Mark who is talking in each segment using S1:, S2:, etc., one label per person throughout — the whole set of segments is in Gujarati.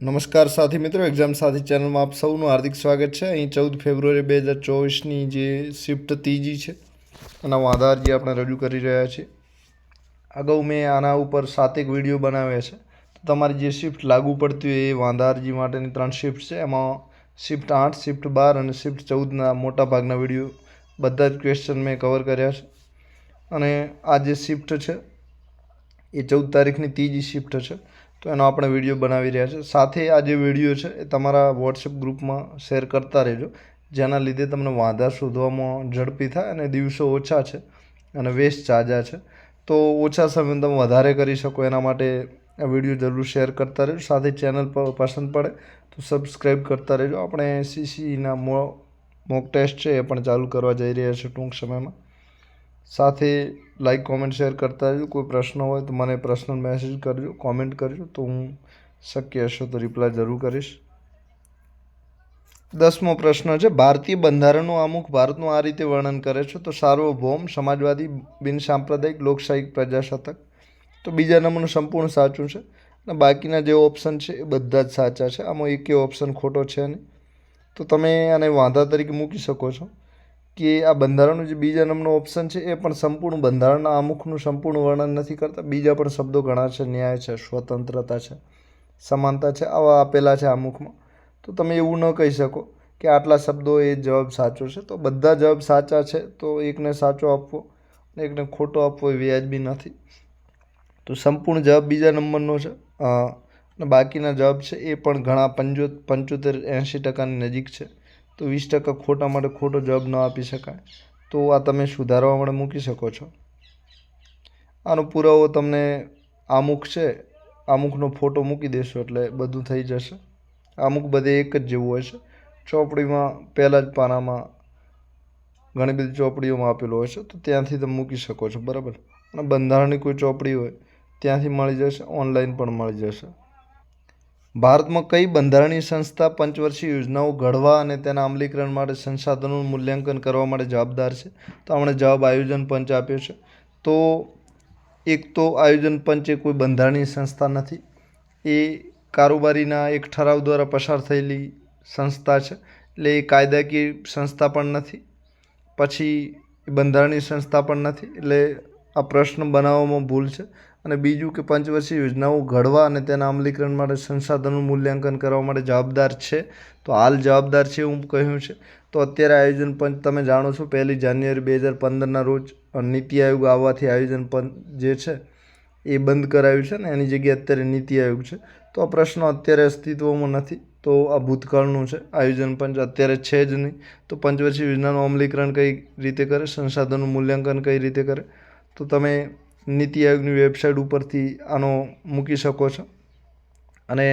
S1: નમસ્કાર સાથી મિત્રો, એક્ઝામ સાથી ચેનલમાં આપ સૌનું હાર્દિક સ્વાગત છે। અહીં 14 ફેબ્રુઆરી 2024ની જે શિફ્ટ ત્રીજી છે એના આધાર જે આપણે રજૂ કરી રહ્યા છીએ। અગાઉ મેં આના ઉપર 7 વિડીયો બનાવ્યા છે। તો તમારી જે શિફ્ટ લાગુ પડતી હોય એ વાંધારજી માટેની 3 શિફ્ટ છે। એમાં શિફ્ટ 8, શિફ્ટ 12 અને શિફ્ટ 14ના મોટા ભાગના વિડીયો બધા જ ક્વેશ્ચન મેં કવર કર્યા છે। અને આ જે શિફ્ટ છે એ 14 તારીખની ત્રીજી શિફ્ટ છે, તો એનો આપણે વિડીયો બનાવી રહ્યા છે। સાથે આ જે વિડીયો છે એ તમારા વોટ્સએપ ગ્રુપમાં શેર કરતા રહેજો, જેના લીધે તમને વાંધા શોધવામાં ઝડપી થાય અને દિવસો ઓછા છે અને વેસ્ટ ઝાઝા છે, તો ઓછા સમયમાં તમે વધારે કરી શકો એના માટે આ વિડીયો જરૂર શેર કરતા રહેજો। સાથે ચેનલ પર પસંદ પડે તો સબસ્ક્રાઈબ કરતા રહેજો। આપણે સીસીના મોક ટેસ્ટ છે એ પણ ચાલુ કરવા જઈ રહ્યા છે ટૂંક સમયમાં। સાથે લાઈક, કોમેન્ટ, શેર કરતા રહેજો। કોઈ પ્રશ્ન હોય તો મને પર્સનલ મેસેજ કરજો, કોમેન્ટ કરજો, તો હું શક્ય હશે તો રિપ્લાય જરૂર કરીશ। 10મો પ્રશ્ન છે, ભારતીય બંધારણનું આમુખ ભારતનું આ રીતે વર્ણન કરે છે તો સાર્વભૌમ, સમાજવાદી, બિનસાંપ્રદાયિક, લોકશાહી, પ્રજાસત્તાક। તો બીજા નંબરનું સંપૂર્ણ સાચું છે અને બાકીના જે ઓપ્શન છે એ બધા જ સાચા છે। આમાં એકે ઓપ્શન ખોટો છે નહીં, તો તમે આને વાંધા તરીકે મૂકી શકો છો કે આ બંધારણનું જે બીજા નંબરનો ઓપ્શન છે એ પણ સંપૂર્ણ બંધારણના આમુખનું સંપૂર્ણ વર્ણન નથી કરતા। બીજા પણ શબ્દો ઘણા છે, ન્યાય છે, સ્વતંત્રતા છે, સમાનતા છે, આવા આપેલા છે આમુખમાં। તો તમે એવું ન કહી શકો કે આટલા શબ્દો એ જવાબ સાચો છે। તો બધા જવાબ સાચા છે, તો એકને સાચો આપવો અને એકને ખોટો આપવો એ વ્યાજબી નથી। તો સંપૂર્ણ જવાબ બીજા નંબરનો છે અને બાકીના જવાબ છે એ પણ ઘણા 75-80%ની નજીક છે। તો 20% ખોટા માટે ખોટો જવાબ ન આપી શકાય, તો આ તમે સુધારવા માટે મૂકી શકો છો। આનો પુરાવો તમને આમુખ છે, આમુખનો ફોટો મૂકી દેશો એટલે બધું થઈ જશે। આમુખ બધે એક જ જેવું હોય છે। ચોપડીમાં પહેલાં જ પાનામાં ઘણી બધી ચોપડીઓમાં આપેલું હોય છે, તો ત્યાંથી તમે મૂકી શકો છો, બરાબર। અને બંધારણની કોઈ ચોપડી હોય ત્યાંથી મળી જશે, ઓનલાઈન પણ મળી જશે। ભારતમાં કઈ બંધારણીય સંસ્થા પંચવર્ષીય યોજનાઓ ઘડવા અને તેના અમલીકરણ માટે સંસાધનોનું મૂલ્યાંકન કરવા માટે જવાબદાર છે? તો આપણે જવાબ આયોજન પંચ આપ્યો છે। તો એક તો આયોજન પંચ એ કોઈ બંધારણીય સંસ્થા નથી, એ કારોબારીના એક ઠરાવ દ્વારા પસાર થયેલી સંસ્થા છે, એટલે એ કાયદાકીય સંસ્થા પણ નથી, પછી એ બંધારણીય સંસ્થા પણ નથી, એટલે આ પ્રશ્ન બનાવવામાં ભૂલ છે। અને બીજું કે પંચવર્ષીય યોજનાઓ ઘડવા અને તેના અમલીકરણ માટે સંસાધનોનું મૂલ્યાંકન કરવા માટે જવાબદાર છે, તો હાલ જવાબદાર છે એવું કહ્યું છે। તો અત્યારે આયોજન પંચ તમે જાણો છો 1 જાન્યુઆરી 2015ના રોજ નીતિ આયોગ આવવાથી આયોજન પંચ જે છે એ બંધ કરાવ્યું છે ને એની જગ્યાએ અત્યારે નીતિ આયોગ છે। તો આ પ્રશ્ન અત્યારે અસ્તિત્વમાં નથી, તો આ ભૂતકાળનું છે। આયોજન પંચ અત્યારે છે જ નહીં, તો પંચવર્ષીય યોજનાનું અમલીકરણ કઈ રીતે કરે, સંસાધનનું મૂલ્યાંકન કઈ રીતે કરે, તો તમે નીતિ આયોગની વેબસાઇટ ઉપરથી આનો મૂકી શકો છો। અને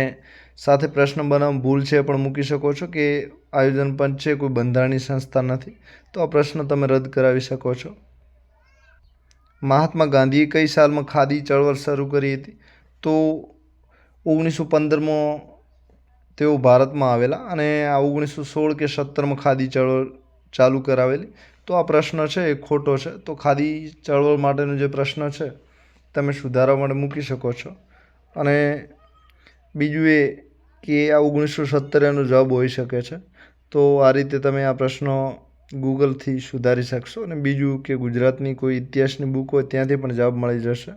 S1: સાથે પ્રશ્ન બનાવવામાં ભૂલ છે પણ મૂકી શકો છો કે આયોજન પંચ છે કોઈ બંધારણીય સંસ્થા નથી, તો આ પ્રશ્ન તમે રદ કરાવી શકો છો। મહાત્મા ગાંધીએ કઈ સાલમાં ખાદી ચળવળ શરૂ કરી હતી? તો 1915માં તેઓ ભારતમાં આવેલા અને આ 1916 કે 17માં ખાદી ચળવળ ચાલુ કરાવેલી। તો આ પ્રશ્ન છે એ ખોટો છે। તો ખાદી ચળવળ માટેનો જે પ્રશ્ન છે તમે સુધારવા માટે મૂકી શકો છો। અને બીજું એ કે આ 1917 એનો જવાબ હોઈ શકે છે, તો આ રીતે તમે આ પ્રશ્નો ગૂગલથી સુધારી શકશો। અને બીજું કે ગુજરાતની કોઈ ઇતિહાસની બુક હોય ત્યાંથી પણ જવાબ મળી જશે।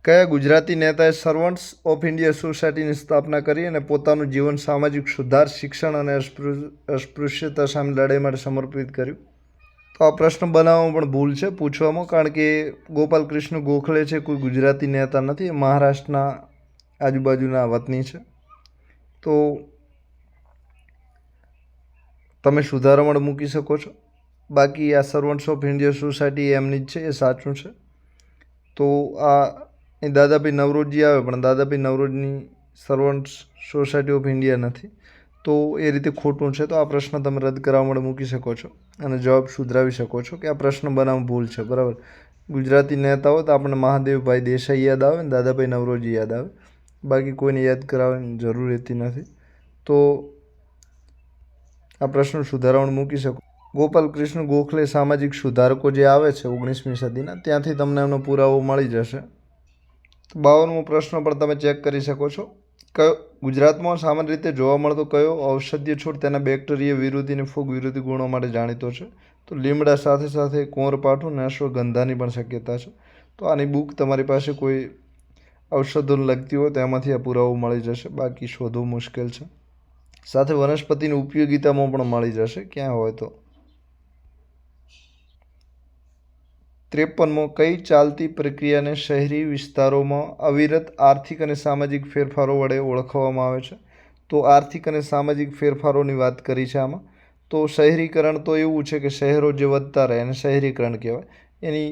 S1: કયા ગુજરાતી નેતાએ સર્વન્ટ્સ ઓફ ઇન્ડિયા સોસાયટીની સ્થાપના કરી અને પોતાનું જીવન સામાજિક સુધાર, શિક્ષણ અને અસ્પૃશ્યતા સામે લડાઈ માટે સમર્પિત કર્યું? તો આ પ્રશ્ન બનાવવામાં પણ ભૂલ છે પૂછવામાં, કારણ કે ગોપાલ કૃષ્ણ ગોખલે છે કોઈ ગુજરાતી નેતા નથી, એ મહારાષ્ટ્રના આજુબાજુના વતની છે। તો તમે સુધારવા માટે મૂકી શકો છો। બાકી આ સર્વન્ટ્સ ઓફ ઇન્ડિયા સોસાયટી એમની જ છે, એ સાચું છે। તો આ દાદાભાઈ નવરોજી આવે પણ દાદાભાઈ નવરોજની સર્વન્ટ્સ સોસાયટી ઓફ ઇન્ડિયા નથી, તો એ રીતે ખોટું છે। તો આ પ્રશ્ન તમે રદ કરવા માટે મૂકી શકો છો અને જવાબ સુધરાવી શકો છો કે આ પ્રશ્ન બનાવવામાં ભૂલ છે, બરાબર। ગુજરાતી નેતા હોય તો આપણને મહાદેવભાઈ દેસાઈ યાદ આવે ને દાદાભાઈ નવરોજી યાદ આવે, બાકી કોઈને યાદ કરાવવાની જરૂર રહેતી નથી। તો આ પ્રશ્ન સુધારવાનું મૂકી શકો। ગોપાલ કૃષ્ણ ગોખલે સામાજિક સુધારકો જે આવે છે 19મી સદીના, ત્યાંથી તમને એમનો પુરાવો મળી જશે। 52મો પ્રશ્ન પણ તમે ચેક કરી શકો છો કયો ગુજરાતમાં સામાન્ય રીતે જોવા મળતો કયો ઔષધીય છોડ તેના બેક્ટેરિયા વિરોધી અને ફૂગ વિરોધી ગુણો માટે જાણીતો છે? તો લીમડા સાથે સાથે કુંવરપાઠું અને અશ્વગંધાની પણ શક્યતા છે. તો આની બુક તમારી પાસે કોઈ ઔષધોને લગતી હોય તો એમાંથી આ પુરાવો મળી જશે, બાકી શોધવું મુશ્કેલ છે. સાથે વનસ્પતિની ઉપયોગિતામાં પણ મળી જશે ક્યાં હોય તો. 53મો, કઈ ચાલતી પ્રક્રિયાને શહેરી વિસ્તારોમાં અવિરત આર્થિક અને સામાજિક ફેરફારો વડે ઓળખવામાં આવે છે? તો આર્થિક અને સામાજિક ફેરફારોની વાત કરી છે આમાં. તો શહેરીકરણ તો એવું છે કે શહેરો જે વધતા રહે એને શહેરીકરણ કહેવાય, એની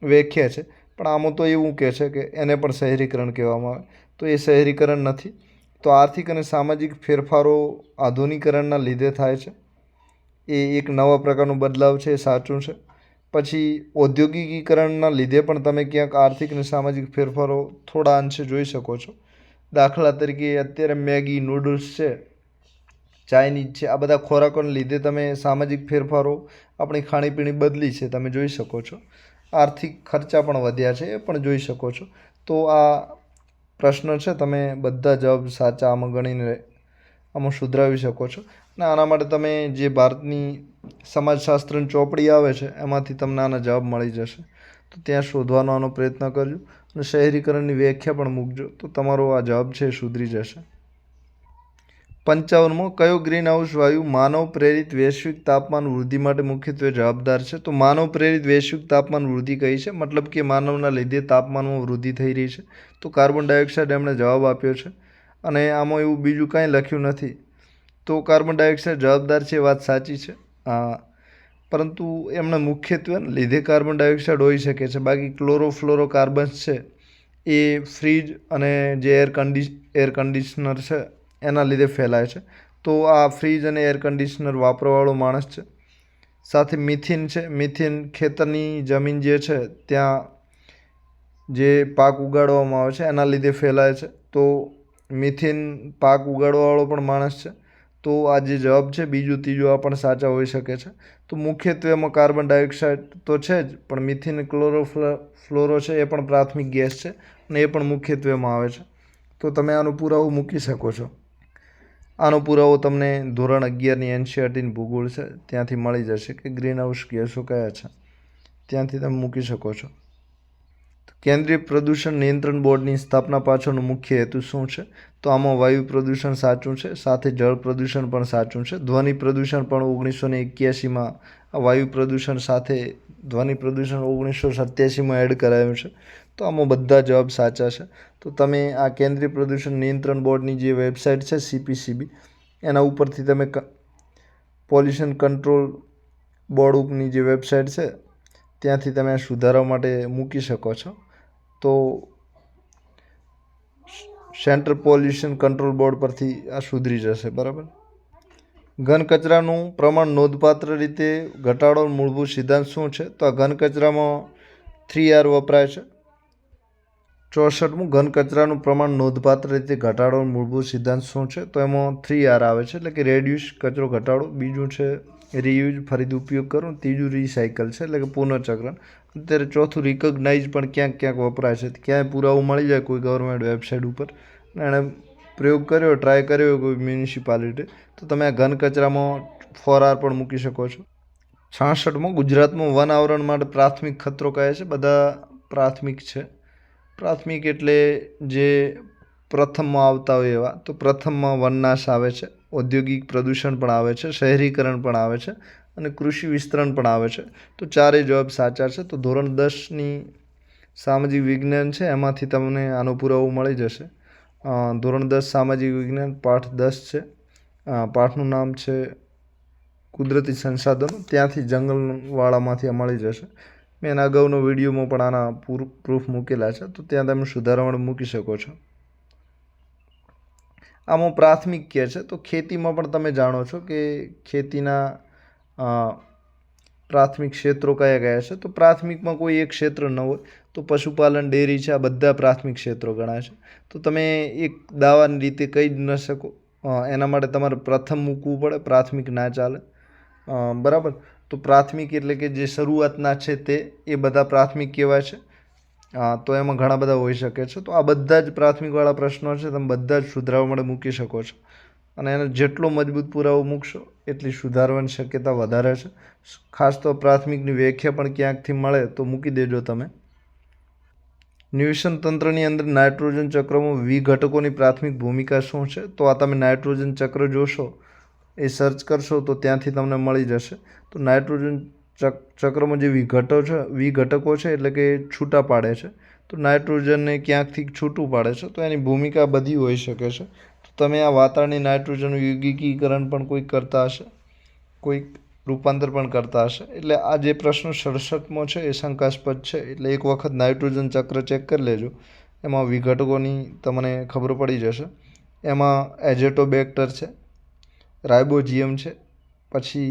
S1: વ્યાખ્યા છે. પણ આમાં તો એવું કહે છે કે એને પણ શહેરીકરણ કહેવામાં આવે, તો એ શહેરીકરણ નથી. તો આર્થિક અને સામાજિક ફેરફારો આધુનિકરણના લીધે થાય છે, એ એક નવા પ્રકારનો બદલાવ છે, એ સાચું છે. પછી ઔદ્યોગિકીકરણના લીધે પણ તમે ક્યાંક આર્થિક અને સામાજિક ફેરફારો થોડા અંશે જોઈ શકો છો. દાખલા તરીકે અત્યારે મેગી, નૂડલ્સ છે, ચાઇનીઝ છે, આ બધા ખોરાકોને લીધે તમે સામાજિક ફેરફારો, આપણી ખાણીપીણી બદલી છે, તમે જોઈ શકો છો. આર્થિક ખર્ચા પણ વધ્યા છે, એ પણ જોઈ શકો છો. તો આ પ્રશ્ન છે, તમે બધા જવાબ સાચા આમાં ગણીને આમાં સુધરાવી શકો છો. અને આના માટે તમે જે ભારતની સમાજશાસ્ત્રની ચોપડી આવે છે એમાંથી તમને આના જવાબ મળી જશે. તો ત્યાં શોધવાનો આનો પ્રયત્ન કરજો અને શહેરીકરણની વ્યાખ્યા પણ મૂકજો, તો તમારો આ જવાબ છે એ સુધરી જશે. 55મો, કયો ગ્રીનહાઉસ વાયુ માનવ પ્રેરિત વૈશ્વિક તાપમાન વૃદ્ધિ માટે મુખ્યત્વે જવાબદાર છે? તો માનવ પ્રેરિત વૈશ્વિક તાપમાન વૃદ્ધિ કઈ છે, મતલબ કે માનવના લીધે તાપમાનમાં વૃદ્ધિ થઈ રહી છે. તો કાર્બન ડાયોક્સાઇડ એમણે જવાબ આપ્યો છે, અને આમાં એવું બીજું કાંઈ લખ્યું નથી. તો કાર્બન ડાયોક્સાઇડ જવાબદાર છે, એ વાત સાચી છે, પરંતુ એમણે મુખ્યત્વે લીધે કાર્બન ડાયોક્સાઇડ હોઈ શકે છે. બાકી ક્લોરોફ્લોરોકાર્બન્સ છે એ ફ્રીજ અને જે એર કન્ડિશનર છે એના લીધે ફેલાય છે. તો આ ફ્રીજ અને એર કન્ડિશનર વાપરવાવાળો માણસ છે. સાથે મિથેન છે, મિથેન ખેતરની જમીન જે છે ત્યાં જે પાક ઉગાડવામાં આવે છે એના લીધે ફેલાય છે. તો મિથેન પાક ઉગાડવાવાળો પણ માણસ છે. તો આ જે જવાબ છે બીજું ત્રીજું આ પણ સાચા હોઈ શકે છે. તો મુખ્યત્વે એમાં કાર્બન ડાયોક્સાઇડ તો છે જ, પણ મિથેન ફ્લોરો છે એ પણ પ્રાથમિક ગેસ છે અને એ પણ મુખ્યત્વેમાં આવે છે. તો તમે આનો પુરાવો મૂકી શકો છો. આનો પુરાવો તમને ધોરણ 11ની એનસીઈઆરટીની ભૂગોળ છે ત્યાંથી મળી જશે કે ગ્રીનહાઉસ ગેસો કયા છે, ત્યાંથી તમે મૂકી શકો છો. કેન્દ્રીય પ્રદૂષણ નિયંત્રણ બોર્ડની સ્થાપના પાછળનો મુખ્ય હેતુ શું છે? તો આમાં વાયુ પ્રદૂષણ સાચું છે, સાથે જળ પ્રદૂષણ પણ સાચું છે. ધ્વનિ પ્રદૂષણ પણ 1981માં વાયુ પ્રદૂષણ સાથે ધ્વનિ પ્રદૂષણ 1987માં એડ કરાયું છે. તો આમાં બધા જવાબ સાચા છે. તો તમે આ કેન્દ્રીય પ્રદૂષણ નિયંત્રણ બોર્ડની જે વેબસાઇટ છે CPCB, એના ઉપરથી તમે પોલ્યુશન કંટ્રોલ બોર્ડની જે વેબસાઇટ છે ત્યાંથી તમે આ સુધારવા માટે મૂકી શકો છો. તો સેન્ટ્રલ પોલ્યુશન કંટ્રોલ બોર્ડ પરથી આ સુધરી જશે, બરાબર. ઘન કચરાનું પ્રમાણ નોંધપાત્ર રીતે ઘટાડવાનો મૂળભૂત સિદ્ધાંત શું છે? તો આ ઘન કચરામાં 3R વપરાય છે. 64મું, ઘન કચરાનું પ્રમાણ નોંધપાત્ર રીતે ઘટાડવાનો મૂળભૂત સિદ્ધાંત શું છે? તો એમાં 3R આવે છે, એટલે કે રેડ્યુસ કચરો ઘટાડો, બીજું છે રીયુઝ ફરીથી ઉપયોગ કરો, ત્રીજું રિસાયકલ છે એટલે કે પુનઃચક્રણ. અત્યારે ચોથું રિકોગ્નાઇઝ પણ ક્યાંક ક્યાંક વપરાય છે. ક્યાંય પુરાવો મળી જાય કોઈ ગવર્મેન્ટ વેબસાઇટ ઉપર, એણે પ્રયોગ કર્યો, ટ્રાય કર્યો કોઈ મ્યુનિસિપાલિટી, તો તમે આ ઘન કચરામાં 4R પણ મૂકી શકો છો. 66મું, ગુજરાતમાં વન આવરણ માટે પ્રાથમિક ખતરો કહે છે? બધા પ્રાથમિક છે. પ્રાથમિક એટલે જે પ્રથમમાં આવતા હોય એવા. તો પ્રથમમાં વનનાશ આવે છે, ઔદ્યોગિક પ્રદૂષણ પણ આવે છે, શહેરીકરણ પણ આવે છે અને કૃષિ વિસ્તરણ પણ આવે છે. તો ચારેય જવાબ સાચા છે. તો ધોરણ 10ની સામાજિક વિજ્ઞાન છે એમાંથી તમને આનો પુરાવો મળી જશે. ધોરણ 10 સામાજિક વિજ્ઞાન પાઠ 10 છે, પાઠનું નામ છે કુદરતી સંસાધનો, ત્યાંથી જંગલવાળામાંથી મળી જશે. મેં એના અગાઉનો વિડીયોમાં પણ આના પ્રૂફ મૂકેલા છે, તો ત્યાં તમે સુધારણા મૂકી શકો છો. આમાં પ્રાથમિક કહે છે, તો ખેતીમાં પણ તમે જાણો છો કે ખેતીના પ્રાથમિક ક્ષેત્રો કયા કયા છે? તો પ્રાથમિકમાં કોઈ એક ક્ષેત્ર ન હોય, તો પશુપાલન, ડેરી છે, આ બધા પ્રાથમિક ક્ષેત્રો ગણાય છે. તો તમે એક દાવાની રીતે કહી જ ન શકો, એના માટે તમારે પ્રથમ મૂકવું પડે, પ્રાથમિક ના ચાલે, બરાબર. તો પ્રાથમિક એટલે કે જે શરૂઆતના છે તે એ બધા પ્રાથમિક કહેવાય છે. તો એમાં ઘણા બધા હોઈ શકે છે. તો આ બધા જ પ્રાથમિકવાળા પ્રશ્નો છે તમે બધા જ સુધારવા માટે મૂકી શકો છો, અને એને જેટલો મજબૂત પુરાવો મૂકશો એટલી સુધારવાની શક્યતા વધારે છે. ખાસ તો પ્રાથમિકની વ્યાખ્યા પણ ક્યાંકથી મળે તો મૂકી દેજો તમે. નિવેશન તંત્રની અંદર નાઇટ્રોજન ચક્રમાં વિઘટકોની પ્રાથમિક ભૂમિકા શું છે? તો આ તમે નાઇટ્રોજન ચક્ર જોશો, એ સર્ચ કરશો તો ત્યાંથી તમને મળી જશે. તો નાઇટ્રોજન ચક્રમાં જે વિઘટકો છે એટલે કે છૂટા પાડે છે. તો નાઇટ્રોજનને ક્યાંકથી છૂટું પાડે છે, તો એની ભૂમિકા બધી હોઈ શકે છે. તો તમે આ વાતાવરણની નાઇટ્રોજનનું યુગીકીકરણ પણ કોઈક કરતા હશે, કોઈક રૂપાંતર પણ કરતા હશે. એટલે આ જે પ્રશ્ન 67મો છે એ શંકાસ્પદ છે. એટલે એક વખત નાઇટ્રોજન ચક્ર ચેક કરી લેજો, એમાં વિઘટકોની તમને ખબર પડી જશે. એમાં એઝેટોબેક્ટર છે, રાઇબોઝિયમ છે, પછી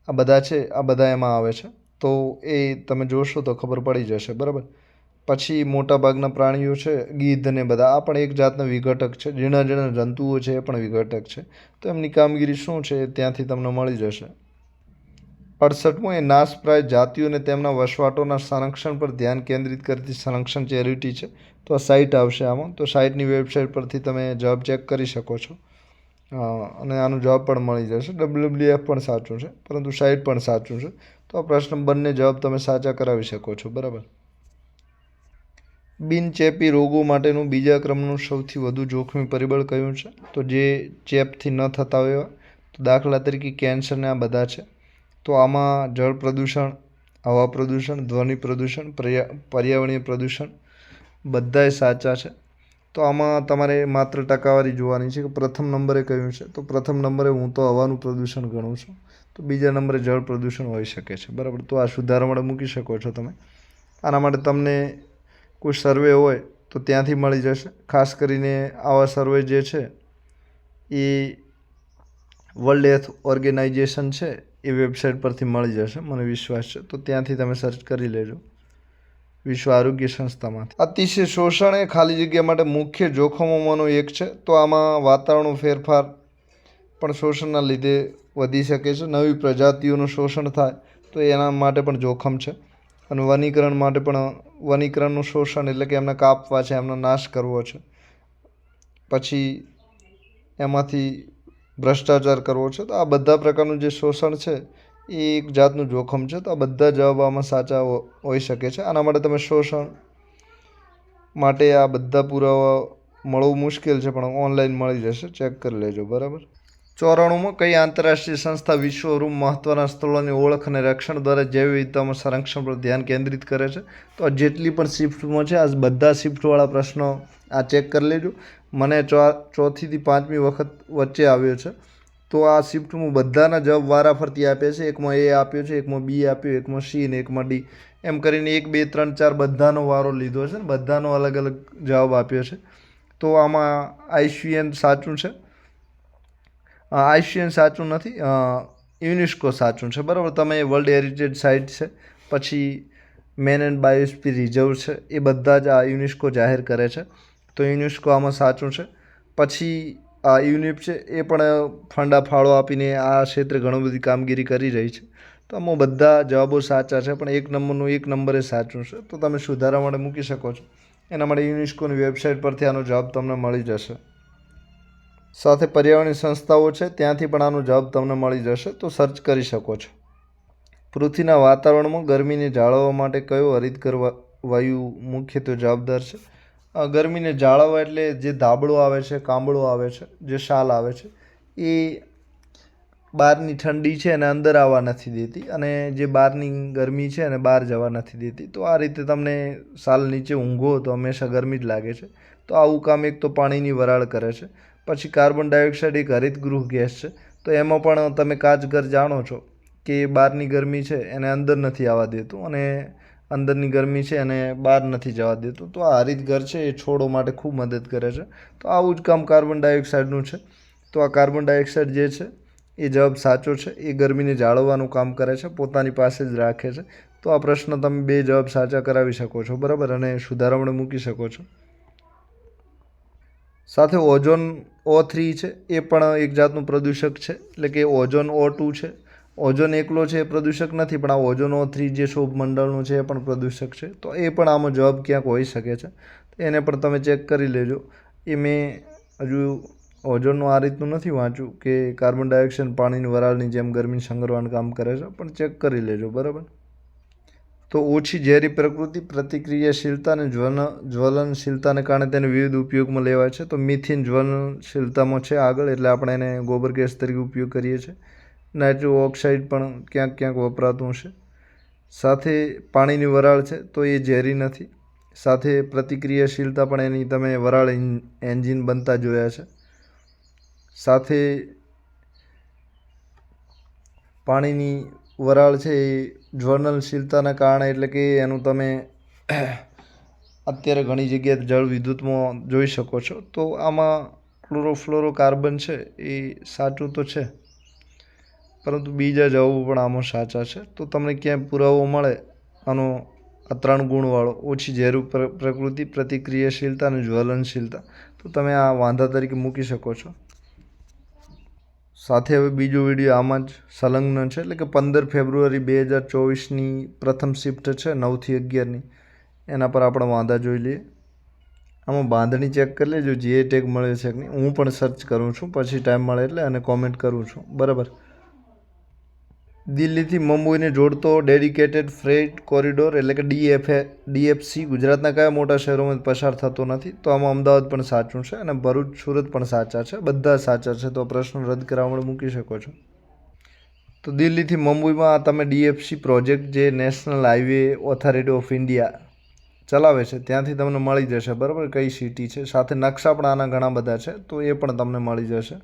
S1: આ બધા છે, આ બધા એમાં આવે છે. તો એ તમે જોશો તો ખબર પડી જશે, બરાબર. પછી મોટાભાગના પ્રાણીઓ છે, ગીધ ને બધા, આ પણ એક જાતના વિઘટક છે. ઝીણા ઝીણા જંતુઓ છે એ પણ વિઘટક છે. તો એમની કામગીરી શું છે એ ત્યાંથી તમને મળી જશે. 68મો એ નાશપ્રાય જાતિઓ અને તેમના વસવાટોના સંરક્ષણ પર ધ્યાન કેન્દ્રિત કરતી સંરક્ષણ ચેરિટી છે. તો આ સાઇટ આવશે આમાં. તો સાઇટની વેબસાઇટ પરથી તમે જવાબ ચેક કરી શકો છો, અને આનો જવાબ પણ મળી જશે. WWF પણ સાચું છે, પરંતુ સાઇટ પણ સાચું છે. તો આ પ્રશ્ન બંને જવાબ તમે સાચા કરાવી શકો છો, બરાબર. બિનચેપી રોગો માટેનું બીજા ક્રમનું સૌથી વધુ જોખમી પરિબળ કયું છે? તો જે ચેપથી ન થતા હોય એવા, તો દાખલા તરીકે કેન્સરને આ બધા છે. તો આમાં જળ પ્રદૂષણ, હવા પ્રદૂષણ, ધ્વનિ પ્રદૂષણ, પર્યાવરણીય પ્રદૂષણ બધાય સાચા છે. તો આમાં તમારે માત્ર ટકાવારી જોવાની છે કે પ્રથમ નંબરે કયું છે. તો પ્રથમ નંબરે હું તો હવાનું પ્રદૂષણ ગણું છું. તો બીજા નંબરે જળ પ્રદૂષણ હોઈ શકે છે, બરાબર. તો આ સુધારવા માટે મૂકી શકો છો તમે. આના માટે તમને કોઈ સર્વે હોય તો ત્યાંથી મળી જશે. ખાસ કરીને આવા સર્વે જે છે એ વર્લ્ડ હેલ્થ ઓર્ગેનાઇઝેશન છે એ વેબસાઇટ પરથી મળી જશે, મને વિશ્વાસ છે. તો ત્યાંથી તમે સર્ચ કરી લેજો, વિશ્વ આરોગ્ય સંસ્થામાંથી. અતિશય શોષણ એ ખાલી જગ્યા માટે મુખ્ય જોખમોમાંનો એક છે. તો આમાં વાતાવરણનો ફેરફાર પણ શોષણના લીધે વધી શકે છે. નવી પ્રજાતિઓનું શોષણ થાય તો એના માટે પણ જોખમ છે. અને વનીકરણ માટે પણ, વનીકરણનું શોષણ એટલે કે એમને કાપવા છે, એમનો નાશ કરવો છે, પછી એમાંથી ભ્રષ્ટાચાર કરવો છે. તો આ બધા પ્રકારનું જે શોષણ છે એ એક જાતનું જોખમ છે. તો આ બધા જવાબ આમાં સાચા હોઈ શકે છે. આના માટે તમે શોષણ માટે આ બધા પુરાવા મળવું મુશ્કેલ છે, પણ ઓનલાઈન મળી જશે, ચેક કરી લેજો, બરાબર. 94મો કઈ આંતરરાષ્ટ્રીય સંસ્થા વિશ્વભરમાં મહત્વના સ્થળોની ઓળખ અને રક્ષણ દ્વારા જૈવ વિવિધતામાં સંરક્ષણ પર ધ્યાન કેન્દ્રિત કરે છે? તો આ જેટલી પણ શિફ્ટમાં છે, આ બધા શિફ્ટવાળા પ્રશ્નો આ ચેક કરી લેજો. મને 4થી 5મી વખત વચ્ચે આવ્યો છે. તો આ શિફ્ટમાં બધાના જવાબ વારાફરતી આપ્યા છે. એકમાં એ આપ્યો છે, એકમાં બી આપ્યો, એકમાં સી અને એકમાં ડી, એમ કરીને 1 2 3 4 બધાનો વારો લીધો છે ને બધાનો અલગ અલગ જવાબ આપ્યો છે. તો આમાં IUCN સાચું છે. IUCN સાચું નથી, યુનેસ્કો સાચું છે, બરાબર. તમે વર્લ્ડ હેરિટેજ સાઇટ છે, પછી મેન એન્ડ બાયોસ્ફિયર રિઝર્વ છે, એ બધા જ આ યુનેસ્કો જાહેર કરે છે. તો યુનેસ્કો આમાં સાચું છે. પછી આ યુનિપ છે એ પણ ફંડા ફાળો આપીને આ ક્ષેત્રે ઘણી બધી કામગીરી કરી રહી છે. તો આમાં બધા જવાબો સાચા છે, પણ એક નંબરે સાચું છે. તો તમે સુધારવા માટે મૂકી શકો છો. એના માટે યુનેસ્કોની વેબસાઇટ પરથી આનો જવાબ તમને મળી જશે. સાથે પર્યાવરણીય સંસ્થાઓ છે ત્યાંથી પણ આનો જવાબ તમને મળી જશે, તો સર્ચ કરી શકો છો. પૃથ્વીના વાતાવરણમાં ગરમીને જાળવવા માટે કયો હરિતગર વાયુ મુખ્યત્વે જવાબદાર છે? ગરમીને જાળવવા એટલે જે ધાબળો આવે છે, કાંબળો આવે છે, જે શાલ આવે છે, એ બહારની ઠંડી છે એને અંદર આવવા નથી દેતી, અને જે બહારની ગરમી છે એને બહાર જવા નથી દેતી. તો આ રીતે તમને શાલ નીચે ઊંઘો તો હંમેશા ગરમી જ લાગે છે. તો આવું કામ એક તો પાણીની વરાળ કરે છે. પછી કાર્બન ડાયોક્સાઇડ એક હરિતગૃહ ગેસ છે. તો એમાં પણ તમે કાચઘર જાણો છો કે બહારની ગરમી છે એને અંદર નથી આવવા દેતું, અને અંદરની ગરમી છે એને બહાર નથી જવા દેતું. તો આ હરિતઘર છે એ છોડો માટે ખૂબ મદદ કરે છે. તો આવું જ કામ કાર્બન ડાયોક્સાઇડનું છે. તો આ કાર્બન ડાયોક્સાઇડ જે છે એ જવાબ સાચો છે. એ ગરમીને જાળવવાનું કામ કરે છે, પોતાની પાસે જ રાખે છે. તો આ પ્રશ્ન તમે 2 જવાબ સાચા કરાવી શકો છો, બરાબર, અને સુધારણા મૂકી શકો છો. સાથે ઓઝોન O3 છે એ પણ એક જાતનું પ્રદૂષક છે, એટલે કે ઓઝોન O2 છે, ઓઝોન એકલો છે એ પ્રદૂષક નથી, પણ આ ઓઝોન-O3 જે શોભ મંડળનું છે એ પણ પ્રદૂષક છે. તો એ પણ આમાં જવાબ ક્યાંક હોઈ શકે છે. એને પણ તમે ચેક કરી લેજો. એ મેં હજુ ઓઝોનનું આ રીતનું નથી વાંચ્યું કે કાર્બન ડાયોક્સાઇડ પાણીની વરાળની જેમ ગરમી સંગ્રહવાનું કામ કરે છે, પણ ચેક કરી લેજો, બરાબર. તો ઓછી ઝેરી પ્રકૃતિ, પ્રતિક્રિયાશીલતા અને જ્વલનશીલતાને કારણે તેને વિવિધ ઉપયોગમાં લેવાય છે. તો મિથેન જ્વલનશીલતામાં છે આગળ, એટલે આપણે એને ગોબર ગેસ તરીકે ઉપયોગ કરીએ છીએ. નાઇટ્રિક ઓક્સાઇડ પણ ક્યાંક ક્યાંક વપરાતું છે. સાથે પાણીની વરાળ છે તો એ ઝેરી નથી. સાથે પ્રતિક્રિયાશીલતા પણ એની તમે વરાળ એન્જિન બનતા જોયા છે. સાથે પાણીની વરાળ છે એ જ્વલનશીલતાના કારણે, એટલે કે એનું તમે અત્યારે ઘણી જગ્યાએ જળ વિદ્યુતમાં જોઈ શકો છો. તો આમાં ક્લોરોફ્લોરોકાર્બન છે એ સાચું તો છે, પરંતુ બીજા જવાબો પણ આમાં સાચા છે. તો તમને ક્યાંય પુરાવો મળે આનો આ 3 ગુણવાળો, ઓછી ઝેરી પ્રકૃતિ, પ્રતિક્રિયાશીલતા અને જ્વલનશીલતા, તો તમે આ વાંધા તરીકે મૂકી શકો છો. સાથે હવે બીજો વિડીયો આમાં જ સંલગ્ન છે, એટલે કે 15 ફેબ્રુઆરી 2024ની પ્રથમ શિફ્ટ છે 9 થી 11ની, એના પર આપણે વાંધા જોઈ લઈએ. આમાં બાંધણી ચેક કરી લેજો જે ટેગ મળે છે કે નહીં. હું પણ સર્ચ કરું છું, પછી ટાઈમ મળે એટલે અને કોમેન્ટ કરું છું, બરાબર. દિલ્હીથી મુંબઈને જોડતો ડેડિકેટેડ ફ્રેટ કોરિડોર, એટલે કે DFC ગુજરાતના કયા મોટા શહેરોમાં પસાર થતો નથી? તો આમાં અમદાવાદ પણ સાચું છે અને ભરૂચ, સુરત પણ સાચા છે. બધા સાચા છે. તો પ્રશ્ન રદ કરવા માટે મૂકી શકો છો. તો દિલ્હીથી મુંબઈમાં તમે DFC પ્રોજેક્ટ જે national highway authority of India ચલાવે છે ત્યાંથી તમને મળી જશે, બરાબર, કઈ સિટી છે. સાથે નકશા પણ આના ઘણા બધા છે, તો એ પણ તમને મળી જશે.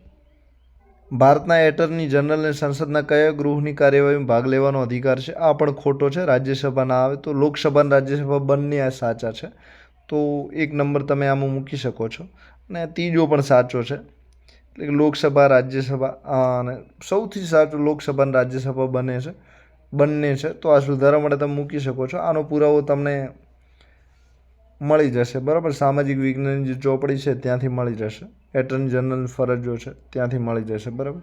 S1: ભારતના એટર્ની જનરલને સંસદના કયા ગૃહની કાર્યવાહીમાં ભાગ લેવાનો અધિકાર છે? આ પણ ખોટો છે. રાજ્યસભા ના આવે. તો લોકસભા અને રાજ્યસભા બંને આ સાચા છે. તો 1 નંબર તમે આમાં મૂકી શકો છો. અને ત્રીજો પણ સાચો છે, એટલે કે લોકસભા, રાજ્યસભા, અને સૌથી સાચું લોકસભા અને રાજ્યસભા બંને છે. તો આ સુધારા માટે તમે મૂકી શકો છો. આનો પુરાવો તમને મળી જશે, બરાબર. સામાજિક વિજ્ઞાનની જે ચોપડી છે ત્યાંથી મળી જશે. એટર્ની જનરલ ફરજો છે ત્યાંથી મળી જશે, બરાબર.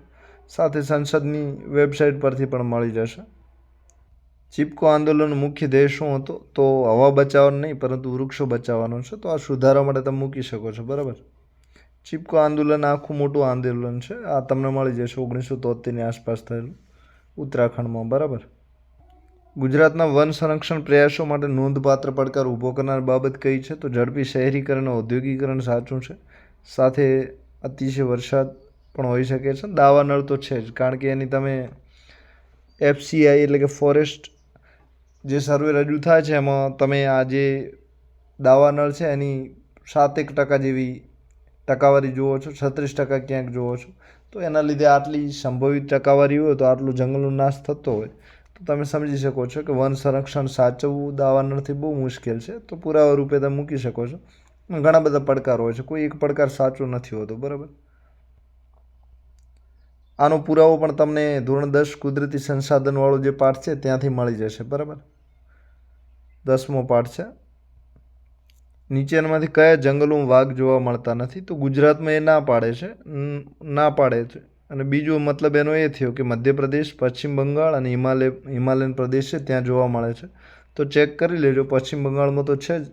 S1: સાથે સંસદની વેબસાઇટ પરથી પણ મળી જશે. ચિપકો આંદોલનનો મુખ્ય ધ્યેય શું હતો? તો હવા બચાવવાનો નહીં, પરંતુ વૃક્ષો બચાવવાનો છે. તો આ સુધારા માટે તમે મૂકી શકો છો, બરાબર. ચિપકો આંદોલન આખું મોટું આંદોલન છે. આ તમને મળી જશે 1973ની આસપાસ થયેલું ઉત્તરાખંડમાં, બરાબર. ગુજરાતના વન સંરક્ષણ પ્રયાસો માટે નોંધપાત્ર પડકાર ઊભો કરનાર બાબત કઈ છે? તો ઝડપી શહેરીકરણ અને ઔદ્યોગિકરણ સાચું છે. સાથે અતિશય વરસાદ પણ હોઈ શકે છે. દાવા નળ તો છે જ, કારણ કે એની તમે FCI એટલે કે ફોરેસ્ટ જે સર્વે રજૂ થાય છે એમાં તમે આ જે દાવા નળ છે એની 7% જેવી ટકાવારી જુઓ છો, 36% ક્યાંક જુઓ છો. તો એના લીધે આટલી સંભવિત ટકાવારી હોય તો આટલું જંગલનો નાશ થતો હોય તો તમે સમજી શકો છો કે વન સંરક્ષણ સાચવવું દાવા નળથી બહુ મુશ્કેલ છે. તો પુરાવા રૂપે તમે મૂકી શકો છો. ઘણા બધા પડકારો હોય છે, કોઈ એક પડકાર સાચો નથી હોતો, બરાબર. આનો પુરાવો પણ તમને ધોરણ 10 કુદરતી સંસાધનવાળો જે પાઠ છે ત્યાંથી મળી જશે, બરાબર. 10મો પાઠ છે. નીચેનામાંથી કયા જંગલોમાં વાઘ જોવા મળતા નથી? તો ગુજરાતમાં એ ના પાડે છે. અને બીજો મતલબ એનો એ થયો કે મધ્યપ્રદેશ, પશ્ચિમ બંગાળ અને હિમાલયન પ્રદેશ છે ત્યાં જોવા મળે છે. તો ચેક કરી લેજો. પશ્ચિમ બંગાળમાં તો છે જ,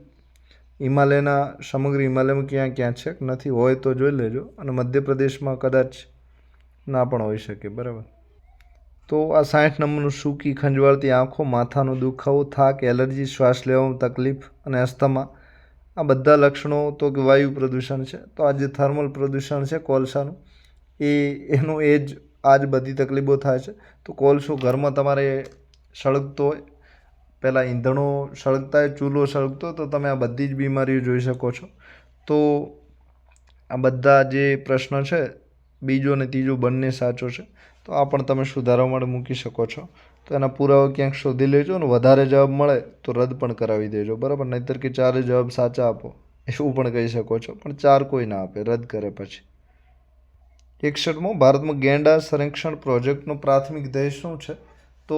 S1: સમગ્ર હિમાલયમાં ક્યાં ક્યાં છે, નથી હોય તો જોઈ લેજો. અને મધ્યપ્રદેશમાં કદાચ ના પણ હોઈ શકે, બરાબર. તો આ 60 નંબરનું સૂકી ખંજવાળતી આંખો, માથાનો દુખાવો, થાક, એલર્જી, શ્વાસ લેવામાં તકલીફ અને અસ્થમા, આ બધા લક્ષણો તો કે વાયુ પ્રદૂષણ છે. તો આ જે થર્મલ પ્રદૂષણ છે કોલસાનું, એનું આ જ બધી તકલીફો થાય છે. તો કોલસો ઘરમાં તમારે સળગતો હોય, પહેલાં ઈંધણો સળગતા હોય, ચૂલો સળગતો, તો તમે આ બધી જ બીમારીઓ જોઈ શકો છો. તો આ બધા જે પ્રશ્નો છે બીજો અને ત્રીજો બંને સાચો છે. તો આ પણ તમે સુધારવા માટે મૂકી શકો છો. તો એના પુરાવા ક્યાંક શોધી લેજો અને વધારે જવાબ મળે તો રદ પણ કરાવી દેજો, બરાબર. નહીંતર કે 4 જવાબ સાચા આપો એવું પણ કહી શકો છો, પણ 4 કોઈ ના આપે રદ કરે પછી. 61મો, ભારતમાં ગેંડા સંરક્ષણ પ્રોજેક્ટનો પ્રાથમિક ધ્યેય શું છે? તો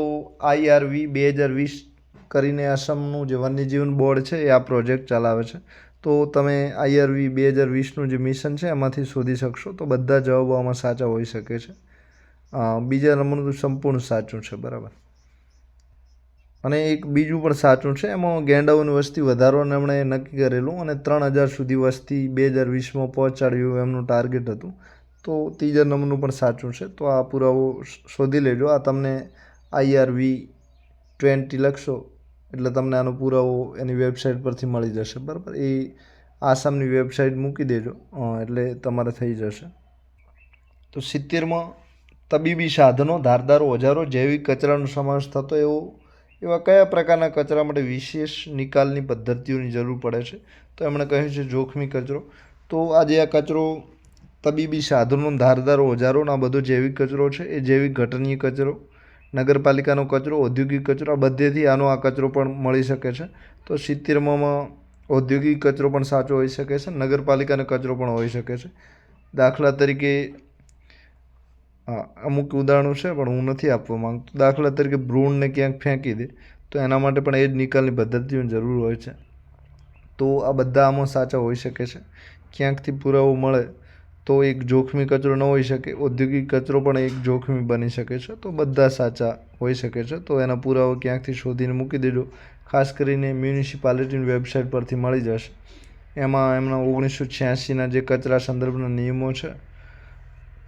S1: IRV 2020 કરીને આસામનું જે વન્યજીવન બોર્ડ છે એ આ પ્રોજેક્ટ ચલાવે છે. તો તમે IRV 2020નું જે મિશન છે એમાંથી શોધી શકશો. તો બધા જવાબો આમાં સાચા હોઈ શકે છે. બીજા નંબરનું સંપૂર્ણ સાચું છે, બરાબર. અને એક બીજું પણ સાચું છે, એમાં ગેંડાઓની વસ્તી વધારવાનું એમણે નક્કી કરેલું અને 3000 સુધી વસ્તી 2020માં પહોંચાડ્યું એમનું ટાર્ગેટ હતું. તો ત્રીજા નંબરનું પણ સાચું છે. તો આ પુરાવો શોધી લેજો. આ તમને IRV20 લખશો એટલે તમને આનો પુરાવો એની વેબસાઇટ પરથી મળી જશે, બરાબર. એ આસામની વેબસાઇટ મૂકી દેજો એટલે તમારે થઈ જશે. તો 70માં તબીબી સાધનો, ધારદાર ઓજારો, જૈવિક કચરાનો સમાવેશ થતો એવા કયા પ્રકારના કચરા માટે વિશેષ નિકાલની પદ્ધતિઓની જરૂર પડે છે? તો એમણે કહ્યું છે જોખમી કચરો. તો આજે આ કચરો તબીબી સાધનો, ધારદાર ઓજારોનો આ બધો જૈવિક કચરો છે. એ જૈવિક ઘટનીય કચરો, નગરપાલિકાનો કચરો, ઔદ્યોગિક કચરો, આ બધેથી આ કચરો પણ મળી શકે છે. તો 70માં ઔદ્યોગિક કચરો પણ સાચો હોઈ શકે છે, નગરપાલિકાનો કચરો પણ હોઈ શકે છે. દાખલા તરીકે અમુક ઉદાહરણો છે પણ હું નથી આપવા માંગતો. દાખલા તરીકે ભ્રૂણને ક્યાંક ફેંકી દે તો એના માટે પણ એ જ નિકાલની પદ્ધતિઓની જરૂર હોય છે. તો આ બધા આમાં સાચા હોઈ શકે છે. ક્યાંકથી પુરાવો મળે તો એક જોખમી કચરો ન હોઈ શકે, ઔદ્યોગિક કચરો પણ એક જોખમી બની શકે છે. તો બધા સાચા હોઈ શકે છે. તો એના પુરાવો ક્યાંકથી શોધીને મૂકી દેજો. ખાસ કરીને મ્યુનિસિપાલિટીની વેબસાઇટ પરથી મળી જશે. એમાં એમના 1986ના જે કચરા સંદર્ભના નિયમો છે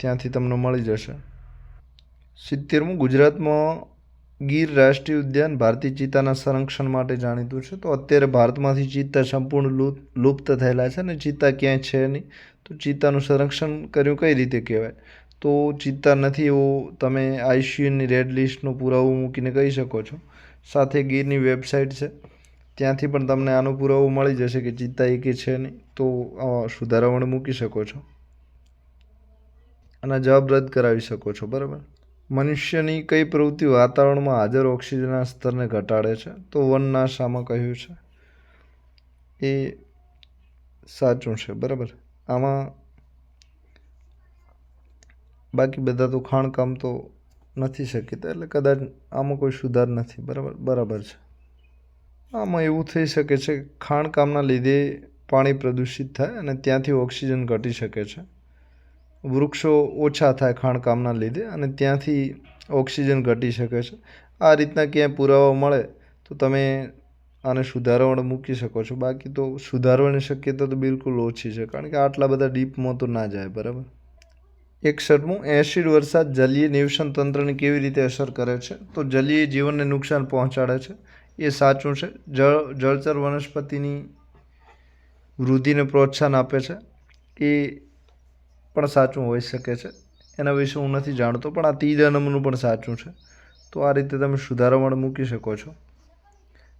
S1: ત્યાંથી તમને મળી જશે. 70મું ગુજરાતમાં ગીર રાષ્ટ્રીય ઉદ્યાન ભારતીય ચિત્તાના સંરક્ષણ માટે જાણીતું છે. તો અત્યારે ભારતમાંથી ચિત્તા સંપૂર્ણ લુપ્ત થયેલા છે અને ચિત્તા ક્યાંય છે નહીં. તો ચિત્તાનું સંરક્ષણ કર્યું કઈ રીતે કહેવાય? તો ચિત્તા નથી એવું તમે IUCNની રેડ લિસ્ટનો પુરાવો મૂકીને કહી શકો છો. સાથે ગીરની વેબસાઇટ છે ત્યાંથી પણ તમને આનો પુરાવો મળી જશે કે ચિત્તા એકે છે નહીં. તો સુધારાવણ મૂકી શકો છો અને જવાબ રદ કરાવી શકો છો, બરાબર. મનુષ્યની કઈ પ્રવૃત્તિ વાતાવરણમાં હાજર ઓક્સિજનના સ્તરને ઘટાડે છે? તો વનનાશ આમાં કહ્યું છે. એ સાચું છે, બરાબર. આમાં બાકી બધા તો ખાણકામ તો નથી શકતા એટલે કદાચ આમાં કોઈ સુધાર નથી, બરાબર છે. આમાં એવું થઈ શકે છે ખાણકામના લીધે પાણી પ્રદૂષિત થાય અને ત્યાંથી ઓક્સિજન ઘટી શકે છે. વૃક્ષો ઓછા થાય ખાણકામના લીધે અને ત્યાંથી ઓક્સિજન ઘટી શકે છે. આ રીતના ક્યાંય પુરાવા મળે તો તમે આને સુધારવા મૂકી શકો છો. બાકી તો સુધારવાની શક્યતા તો બિલકુલ ઓછી છે, કારણ કે આટલા બધા ડીપમાં તો ના જાય, બરાબર. 61મું એસિડ વરસાદ જલીય નિવસન તંત્રને કેવી રીતે અસર કરે છે? તો જલીય જીવનને નુકસાન પહોંચાડે છે. એ સાચું છે. જળચર વનસ્પતિની વૃદ્ધિને પ્રોત્સાહન આપે છે. એ પણ સાચું હોઈ શકે છે. એના વિશે હું નથી જાણતો, પણ આ ત્રીજા નંબરનું પણ સાચું છે. તો આ રીતે તમે સુધારવા મૂકી શકો છો.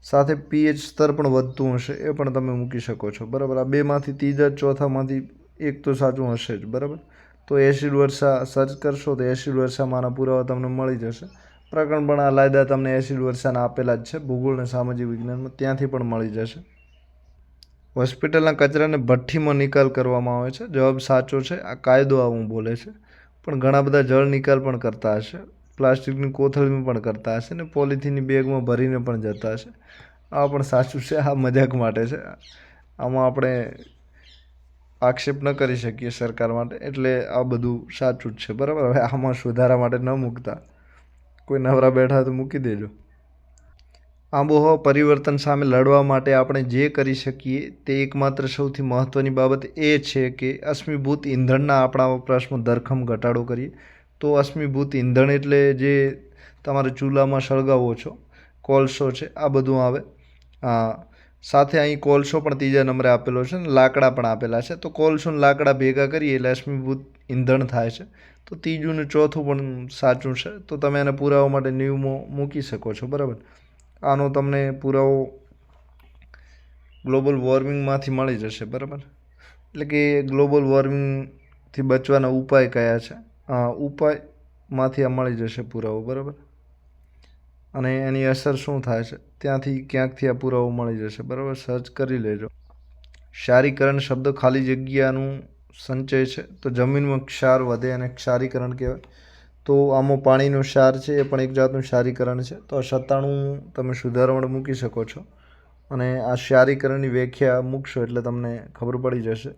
S1: સાથે pH સ્તર પણ વધતું હશે એ પણ તમે મૂકી શકો છો, બરાબર. આ બેમાંથી ત્રીજા ચોથામાંથી એક તો સાચું હશે જ, બરાબર. તો એસિડ વર્ષા સર્ચ કરશો તો એસિડ વર્ષામાં આના પુરાવા તમને મળી જશે. પ્રકરણ પણ આલાયદા તમને એસિડ વર્ષાના આપેલા જ છે ભૂગોળ અને સામાજિક વિજ્ઞાનમાં, ત્યાંથી પણ મળી જશે. હોસ્પિટલના કચરાને ભઠ્ઠીમાં નિકાલ કરવામાં આવે છે. જવાબ સાચો છે. આ કાયદો આવું બોલે છે. પણ ઘણા બધા જળ નિકાલ પણ કરતા હશે, પ્લાસ્ટિકની કોથળીમાં પણ કરતા હશે ને પોલિથીનની બેગમાં ભરીને પણ જતા હશે. આ પણ સાચું છે. આ મજાક માટે છે. આમાં આપણે આક્ષેપ ન કરી શકીએ સરકાર માટે, એટલે આ બધું સાચું જ છે, બરાબર. હવે આમાં સુધારા માટે ન મૂકતા, કોઈ નવરા બેઠા તો મૂકી દેજો. આબોહવા પરિવર્તન સામે લડવા માટે આપણે જે કરી શકીએ તે એકમાત્ર સૌથી મહત્ત્વની બાબત એ છે કે અશ્મિભૂત ઈંધણના આપણા વપરાશમાં ધરખમ ઘટાડો કરીએ. તો અશ્મિભૂત ઈંધણ એટલે જે તમારે ચૂલામાં સળગાવો છો, કોલસો છે, આ બધું આવે. સાથે અહીં કોલસો પણ ત્રીજા નંબરે આપેલો છે અને લાકડા પણ આપેલા છે. તો કોલસો ને લાકડા ભેગા કરીએ એટલે અશ્મિભૂત ઈંધણ થાય છે. તો ત્રીજું ને ચોથું પણ સાચું છે. તો તમે એને પુરાવા માટે નિયમો મૂકી શકો છો, બરાબર. આનો તમને પુરાવો ગ્લોબલ વોર્મિંગમાંથી મળી જશે, બરાબર. એટલે કે ગ્લોબલ વોર્મિંગથી બચવાના ઉપાય કયા છે, ઉપાયમાંથી આ મળી જશે પુરાવો, બરાબર. અને એની અસર શું થાય છે ત્યાંથી ક્યાંકથી આ પુરાવો મળી જશે, બરાબર. સર્ચ કરી લેજો. ક્ષારીકરણ શબ્દ ખાલી જગ્યાનું સંચય છે. તો જમીનમાં ક્ષાર વધે અને ક્ષારીકરણ કહેવાય. તો આમાં પાણીનો ક્ષાર છે એ પણ એક જાતનું ક્ષારીકરણ છે. તો આ 97 તમે સુધારવણ મૂકી શકો છો અને આ ક્ષારીકરણની વ્યાખ્યા મૂકશો એટલે તમને ખબર પડી જશે.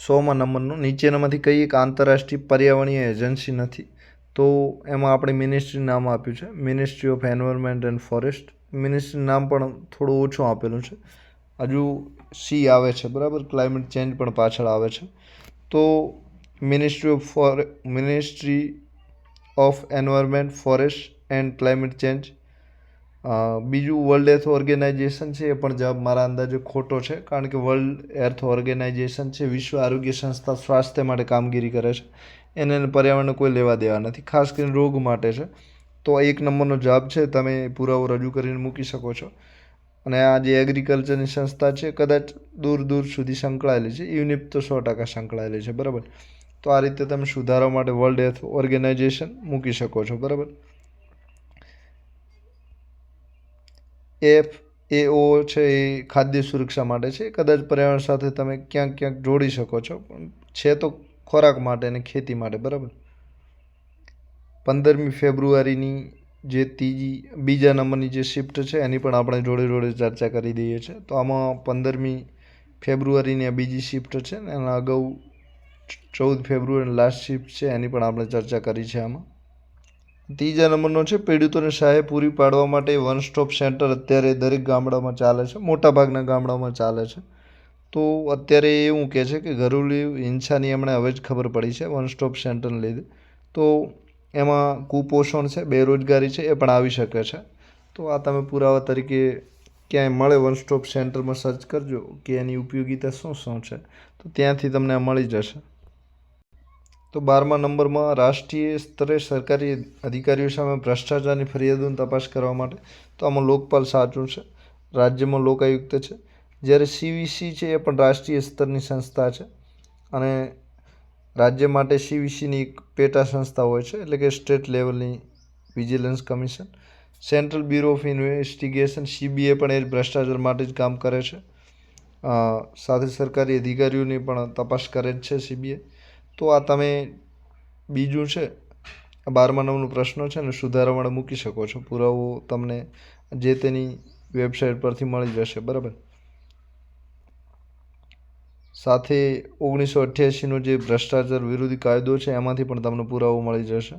S1: 100મા નંબરનું નીચેનામાંથી કઈ એક આંતરરાષ્ટ્રીય પર્યાવરણીય એજન્સી નથી? તો એમાં આપણે મિનિસ્ટ્રી નામ આપ્યું છે, ministry of environment and forest. Ministry નામ પણ થોડું ઓછું આપેલું છે, હજુ સી આવે છે, બરાબર. ક્લાઇમેટ ચેન્જ પણ પાછળ આવે છે. તો ministry of environment, forest and climate change. બીજું વર્લ્ડ હેલ્થ ઓર્ગેનાઇઝેશન છે, એ પણ જવાબ મારા અંદાજે ખોટો છે, કારણ કે વર્લ્ડ હેલ્થ ઓર્ગેનાઇઝેશન છે, વિશ્વ આરોગ્ય સંસ્થા સ્વાસ્થ્ય માટે કામગીરી કરે છે, એને પર્યાવરણને કોઈ લેવા દેવા નથી, ખાસ કરીને રોગ માટે છે. તો 1 નંબરનો જવાબ છે, તમે પુરાવો રજૂ કરીને મૂકી શકો છો. અને આ જે એગ્રીકલ્ચરની સંસ્થા છે, કદાચ દૂર દૂર સુધી સંકળાયેલી છે, યુનિપ તો 100% સંકળાયેલી છે, બરાબર. તો આ રીતે તમે સુધારવા માટે વર્લ્ડ હેલ્થ ઓર્ગેનાઇઝેશન મૂકી શકો છો, બરાબર. FAO છે એ ખાદ્ય સુરક્ષા માટે છે, કદાચ પર્યાવરણ સાથે તમે ક્યાંક ક્યાંક જોડી શકો છો, પણ છે તો ખોરાક માટે અને ખેતી માટે, બરાબર. 15મી ફેબ્રુઆરીની જે બીજા નંબરની જે શિફ્ટ છે, એની પણ આપણે જોડે જોડે ચર્ચા કરી દઈએ છીએ. તો આમાં 15મી ફેબ્રુઆરીની આ બીજી શિફ્ટ છે ને, એના અગાઉ 14 ફેબ્રુઆરી લાસ્ટ શિફ્ટ છે, એની પણ આપણે ચર્ચા કરી છે. આમાં 3જા નંબરનો છે, ખેડૂતોને સહાય પૂરી પાડવા માટે વન સ્ટોપ સેન્ટર અત્યારે દરેક ગામડામાં ચાલે છે, મોટાભાગના ગામડામાં ચાલે છે. તો અત્યારે એવું કહે છે કે ઘરેલું હિંસાની એમણે હવે જ ખબર પડી છે વન સ્ટોપ સેન્ટરને લીધે. તો એમાં કુપોષણ છે, બેરોજગારી છે, એ પણ આવી શકે છે. તો આ તમે પુરાવા તરીકે ક્યાંય મળે વન સ્ટોપ સેન્ટરમાં સર્ચ કરજો કે એની ઉપયોગિતા શું શું છે, તો ત્યાંથી તમને આ મળી જશે. તો 12મા નંબરમાં રાષ્ટ્રીય સ્તરે સરકારી અધિકારીઓ સામે ભ્રષ્ટાચારની ફરિયાદોની તપાસ કરવા માટે. તો આમાં લોકપાલ સાચું છે, રાજ્યમાં લોકાયુક્ત છે. જ્યારે CVC છે, એ પણ રાષ્ટ્રીય સ્તરની સંસ્થા છે, અને રાજ્ય માટે CVCની એક પેટા સંસ્થા હોય છે, એટલે કે સ્ટેટ લેવલની vigilance commission. Central bureau of investigation CBI પણ એ જ ભ્રષ્ટાચાર માટે જ કામ કરે છે, સાથે સરકારી અધિકારીઓની પણ તપાસ કરે જ છે CBI. તો આ તમે બીજું છે, 12મા નંબરનો પ્રશ્ન છે ને, સુધારવા માટે મૂકી શકો છો. પુરાવો તમને જે તેની વેબસાઇટ પરથી મળી જશે, બરાબર. સાથે 1988નો જે ભ્રષ્ટાચાર વિરોધી કાયદો છે, એમાંથી પણ તમને પુરાવો મળી જશે.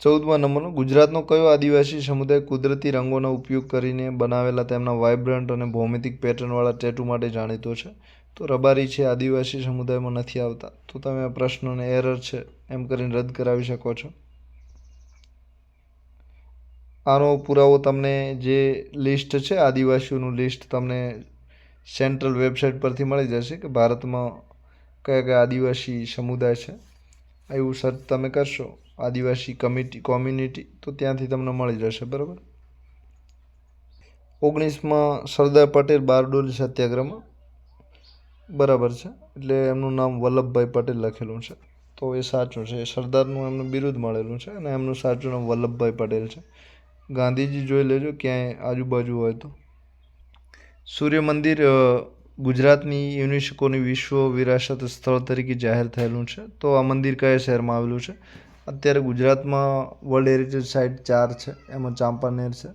S1: 14મા નંબરનો, ગુજરાતનો કયો આદિવાસી સમુદાય કુદરતી રંગોનો ઉપયોગ કરીને બનાવેલા તેમના વાઇબ્રન્ટ અને ભૌમિતિક પેટર્નવાળા ટેટુ માટે જાણીતો છે? તો રબારી છે, આદિવાસી સમુદાયમાં નથી આવતા. તો તમે આ પ્રશ્નને એરર છે એમ કરીને રદ કરાવી શકો છો. આનો પુરાવો તમને જે લિસ્ટ છે, આદિવાસીઓનું લિસ્ટ તમને સેન્ટ્રલ વેબસાઇટ પરથી મળી જશે કે ભારતમાં કયા કયા આદિવાસી સમુદાય છે. એવું સર્ચ તમે કરશો આદિવાસી કોમ્યુનિટી, તો ત્યાંથી તમને મળી જશે, બરાબર. 19માં સરદાર પટેલ બારડોલી સત્યાગ્રહમાં, બરાબર છે, એટલે એમનું નામ વલ્લભભાઈ પટેલ લખેલું છે, તો એ સાચું છે. સરદારનું એમનું બિરુદ મળેલું છે, અને એમનું સાચું નામ વલ્લભભાઈ પટેલ છે. ગાંધીજી જોઈ લેજો ક્યાંય આજુબાજુ હોય તો. સૂર્ય મંદિર ગુજરાતની યુનેસ્કોની વિશ્વ વિરાસત સ્થળ તરીકે જાહેર થયેલું છે. તો આ મંદિર કયા શહેરમાં આવેલું છે? અત્યારે ગુજરાતમાં વર્લ્ડ હેરિટેજ સાઇટ 4 છે, એમાં ચાંપાનેર છે,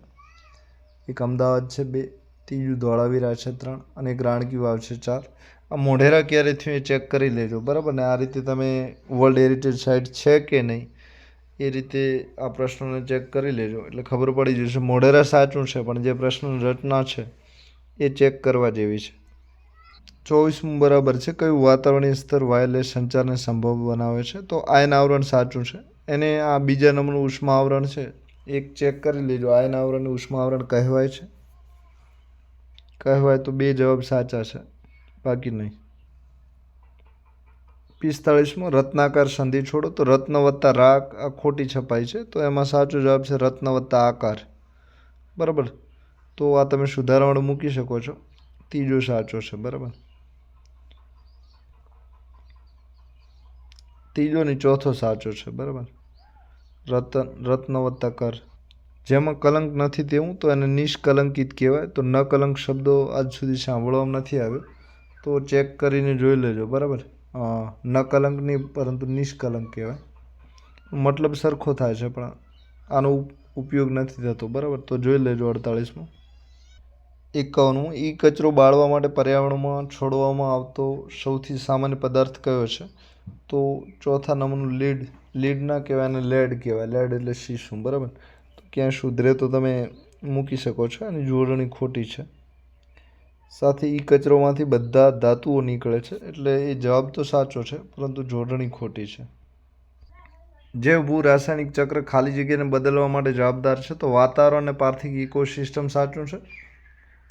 S1: એક અમદાવાદ છે 2, ત્રીજું ધોળાવીરા છે 3, અને એક રાણકી વાવ છે 4. આ મોઢેરા ક્યારે થયું એ ચેક કરી લેજો, બરાબર ને. આ રીતે તમે વર્લ્ડ હેરિટેજ સાઇટ છે કે નહીં એ રીતે આ પ્રશ્નને ચેક કરી લેજો, એટલે ખબર પડી જશે. મોઢેરા સાચું છે, પણ જે પ્રશ્નની રચના છે એ ચેક કરવા જેવી છે. 24મું બરાબર છે. કયું વાતાવરણીય સ્તર વાયરલેસ સંચારને સંભવ બનાવે છે? તો આયન આવરણ સાચું છે. એને આ બીજા નંબરનું ઉષ્મા આવરણ છે, એક ચેક કરી લેજો. આયન આવરણને ઉષ્મા આવરણ કહેવાય છે? કહેવાય તો 2 જવાબ સાચા છે, બાકી નહીં. 45મો રત્નાકાર સંધિ છોડો. તો રત્ન વત્તા રાગ આ ખોટી છપાઈ છે, તો એમાં સાચો જવાબ છે રત્ન વત્તા આકાર, બરાબર. તો આ તમે સુધારવાનું મૂકી શકો છો. ત્રીજો સાચો છે, બરાબર. ત્રીજો ને ચોથો સાચો છે, બરાબર. રત્ન વત્તા કર, જેમાં કલંક નથી તેવું, તો એને નિષ્કલંકિત કહેવાય. તો ન કલંક શબ્દો આજ સુધી સાંભળવામાં નથી આવ્યો, તો ચેક કરીને જોઈ લેજો, બરાબર. ન કલંક નહીં, પરંતુ નિષ્કલંક કહેવાય. મતલબ સરખો થાય છે, પણ આનો ઉપયોગ નથી થતો, બરાબર. તો જોઈ લેજો. 48મો. 51મું, ઈ કચરો બાળવા માટે પર્યાવરણમાં છોડવામાં આવતો સૌથી સામાન્ય પદાર્થ કયો છે? તો ચોથા નંબરનું લીડ ના કહેવાય અને લેડ કહેવાય. લેડ એટલે શીશું, બરાબર. તો ક્યાં સુધરે તો તમે મૂકી શકો છો. અને જોડણી ખોટી છે. સાથે એ કચરોમાંથી બધા ધાતુઓ નીકળે છે, એટલે એ જવાબ તો સાચો છે, પરંતુ જોડણી ખોટી છે. જે ભૂ રાસાયણિક ચક્ર ખાલી જગ્યાને બદલવા માટે જવાબદાર છે, તો વાતાવરણ અને પાર્થિક ઇકોસિસ્ટમ સાચું છે.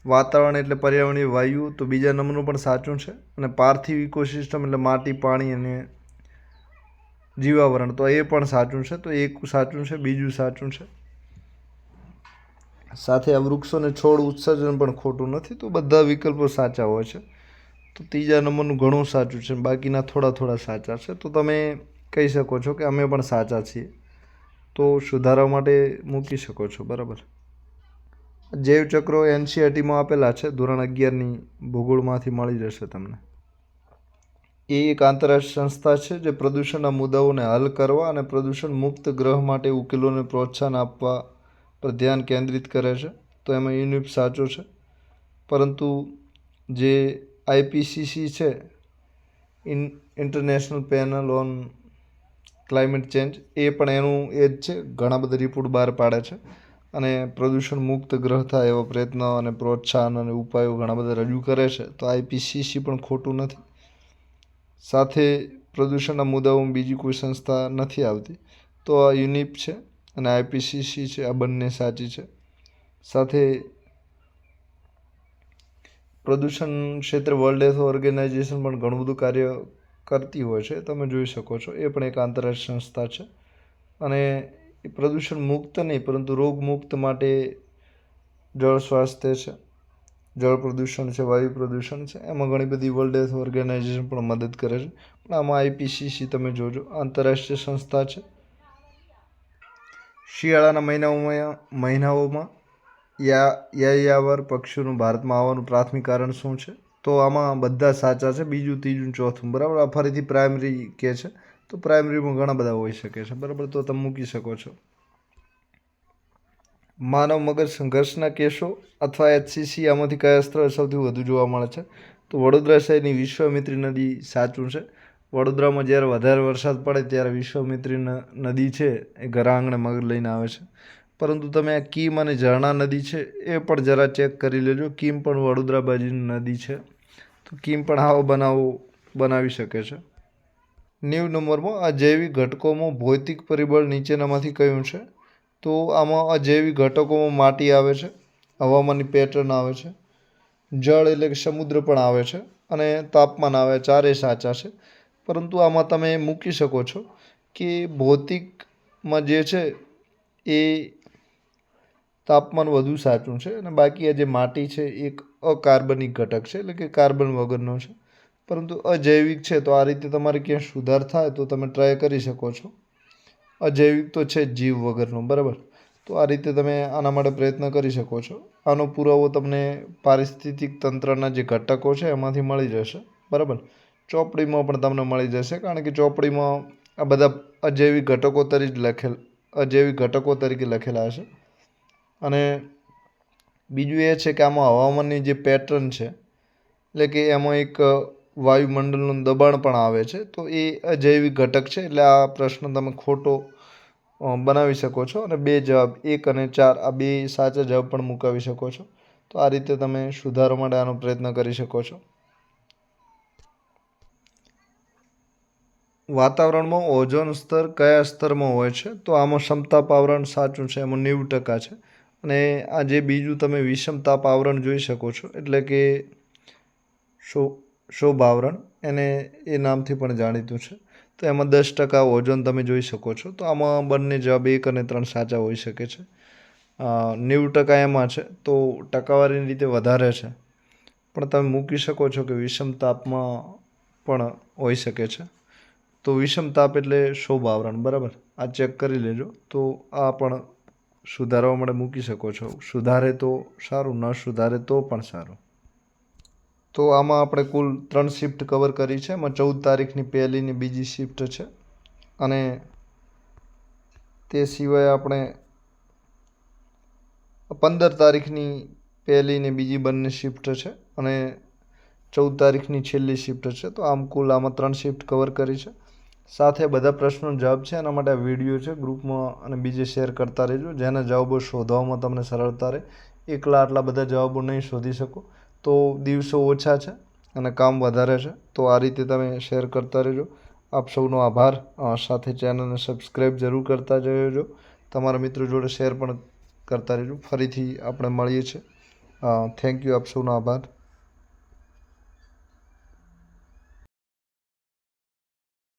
S1: વાતાવરણ એટલે પર્યાવરણીય વાયુ, તો બીજા નંબરનું પણ સાચું છે. અને પાર્થિવ ઇકોસિસ્ટમ એટલે માટી, પાણી અને જીવાવરણ, તો એ પણ સાચું છે. તો એક સાચું છે, બીજું સાચું છે. સાથે આ વૃક્ષોને છોડ ઉત્સર્જન પણ ખોટું નથી. તો બધા વિકલ્પો સાચા હોય છે. તો ત્રીજા નંબરનું ઘણું સાચું છે, બાકીના થોડા સાચા છે. તો તમે કહી શકો છો કે અમે પણ સાચા છીએ, તો સુધારવા માટે મૂકી શકો છો, બરાબર. જૈવચક્રો NCERTમાં આપેલા છે, ધોરણ 11ની ભૂગોળમાંથી મળી જશે તમને. એ એક આંતરરાષ્ટ્રીય સંસ્થા છે જે પ્રદૂષણના મુદ્દાઓને હલ કરવા અને પ્રદૂષણ મુક્ત ગ્રહ માટે ઉકેલોને પ્રોત્સાહન આપવા પર ધ્યાન કેન્દ્રિત કરે છે. તો એમાં યુનિપ સાચો છે. પરંતુ જે IPCC છે, international panel on climate change, એ પણ એનું એ જ છે. ઘણા બધા રિપોર્ટ બહાર પાડે છે અને પ્રદૂષણ મુક્ત ગ્રહ થાય એવા પ્રયત્નો અને પ્રોત્સાહન અને ઉપાયો ઘણા બધા રજૂ કરે છે. તો IPCC પણ ખોટું નથી. સાથે પ્રદૂષણના મુદ્દાઓમાં બીજી કોઈ સંસ્થા નથી આવતી. તો આ યુનિપ છે અને IPCC છે, આ બંને સાચી છે. સાથે પ્રદૂષણ ક્ષેત્રે વર્લ્ડ હેલ્થ ઓર્ગેનાઇઝેશન પણ ઘણું બધું કાર્ય કરતી હોય છે, તમે જોઈ શકો છો. એ પણ એક આંતરરાષ્ટ્રીય સંસ્થા છે અને એ પ્રદૂષણ મુક્ત નહીં, પરંતુ રોગ મુક્ત માટે જળ સ્વાસ્થ્ય છે, જળ પ્રદૂષણ છે, વાયુ પ્રદૂષણ છે, એમાં ઘણી બધી વર્લ્ડ હેલ્થ ઓર્ગેનાઇઝેશન પણ મદદ કરે છે. પણ આમાં IPCC તમે જોજો, આંતરરાષ્ટ્રીય સંસ્થા છે. શિયાળાના મહિનાઓમાં યાયાવર પક્ષીઓનું ભારતમાં આવવાનું પ્રાથમિક કારણ શું છે? તો આમાં બધા સાચા છે, બીજું, ત્રીજું, ચોથું, બરાબર. આ ફરીથી પ્રાઇમરી કહે છે, તો પ્રાઇમરીમાં ઘણા બધા હોઈ શકે છે, બરાબર. તો તમે મૂકી શકો છો. માનવ મગજ સંઘર્ષના કેસો અથવા HCC, આમાંથી કયા સ્થળે સૌથી વધુ જોવા મળે છે? તો વડોદરા શહેરની વિશ્વામિત્રી નદી સાચું છે. વડોદરામાં જ્યારે વધારે વરસાદ પડે ત્યારે વિશ્વામિત્રી નદી છે એ ઘરા આંગણે મગર લઈને આવે છે. પરંતુ તમે આ કીમ અને ઝરણા નદી છે એ પણ જરા ચેક કરી લેજો. કીમ પણ વડોદરા બાજુની નદી છે, તો કીમ પણ આવો બનાવો બનાવી શકે છે. 90 નંબરમાં અજૈવિક ઘટકોમાં ભૌતિક પરિબળ નીચેનામાંથી કયું છે? તો આમાં અજૈવિક ઘટકોમાં માટી આવે છે, હવામાનની પેટર્ન આવે છે, જળ એટલે કે સમુદ્ર પણ આવે છે અને તાપમાન આવે. ચારેય સાચા છે. પરંતુ આમાં તમે મૂકી શકો છો કે ભૌતિકમાં જે છે એ તાપમાન વધુ સાચું છે અને બાકી આ જે માટી છે એક અકાર્બનિક ઘટક છે, એટલે કે કાર્બન વગરનો છે. પરંતુ અજૈવિક છે, તો આ રીતે તમારે ક્યાં સુધાર થાય તો તમે ટ્રાય કરી શકો છો. અજૈવિક તો છે જીવ વગરનો, બરાબર. તો આ રીતે તમે આના માટે પ્રયત્ન કરી શકો છો. આનો પુરાવો તમને પારિસ્થિતિક તંત્રના જે ઘટકો છે એમાંથી મળી જશે, બરાબર. ચોપડીમાં પણ તમને મળી જશે, કારણ કે ચોપડીમાં આ બધા અજૈવિક ઘટકો તરીકે લખેલા હશે. અને બીજું એ છે કે આમાં હવામાનની જે પેટર્ન છે, એટલે કે એમાં એક વાયુમંડળનું દબાણ પણ આવે છે, તો એ અજૈવિક ઘટક છે. એટલે આ પ્રશ્ન તમે ખોટો બનાવી શકો છો અને 2 જવાબ 1 અને 4 આ 2 સાચા જવાબ પણ મુકાવી શકો છો. તો આ રીતે તમે સુધારવા માટે આનો પ્રયત્ન કરી શકો છો. વાતાવરણમાં ઓઝોન સ્તર કયા સ્તરમાં હોય છે? તો આમાં સમતાપ આવરણ સાચું છે, એમાં 90% છે. અને આ જે બીજું તમે વિષમતાપ આવરણ જોઈ શકો છો, એટલે કે શોભ આવરણ, એને એ નામથી પણ જાણીતું છે. તો એમાં 10% ઓઝોન તમે જોઈ શકો છો. તો આમાં બંને જવાબ 1 અને 3 સાચા હોઈ શકે છે. 90% એમાં છે, તો ટકાવારીની રીતે વધારે છે. પણ તમે મૂકી શકો છો કે વિષમતાપમાં પણ હોઈ શકે છે. તો વિષમતાપ એટલે શોભ આવરણ, બરાબર. આ ચેક કરી લેજો. તો આ પણ સુધારવા માટે મૂકી શકો છો. સુધારે તો સારું, ન સુધારે તો પણ સારું. તો આમાં આપણે કુલ 3 શિફ્ટ કવર કરી છે. એમાં 14 તારીખની પહેલી ને બીજી શિફ્ટ છે અને તે સિવાય આપણે 15 તારીખની પહેલી ને બીજી બંને શિફ્ટ છે અને 14 તારીખની છેલ્લી શિફ્ટ છે. તો આમ કુલ આમાં 3 શિફ્ટ કવર કરી છે. સાથે બધા પ્રશ્નોનો જવાબ છે એના માટે આ વિડીયો છે ગ્રુપમાં અને બીજે શેર કરતા રહેજો, જેના જવાબો શોધવામાં તમને સરળતા રહે. એકલા આટલા બધા જવાબો નહીં શોધી શકો તો દિવસો ઓછા છે અને કામ વધારે છે. તો આ રીતે તમે શેર કરતા રહેજો. આપ સૌનો આભાર. સાથે ચેનલને સબસ્ક્રાઈબ જરૂર કરતા રહેજો. તમારા મિત્રો જોડે શેર પણ કરતા રહેજો. ફરીથી આપણે મળીએ છીએ. Thank you. આપ સૌનો આભાર.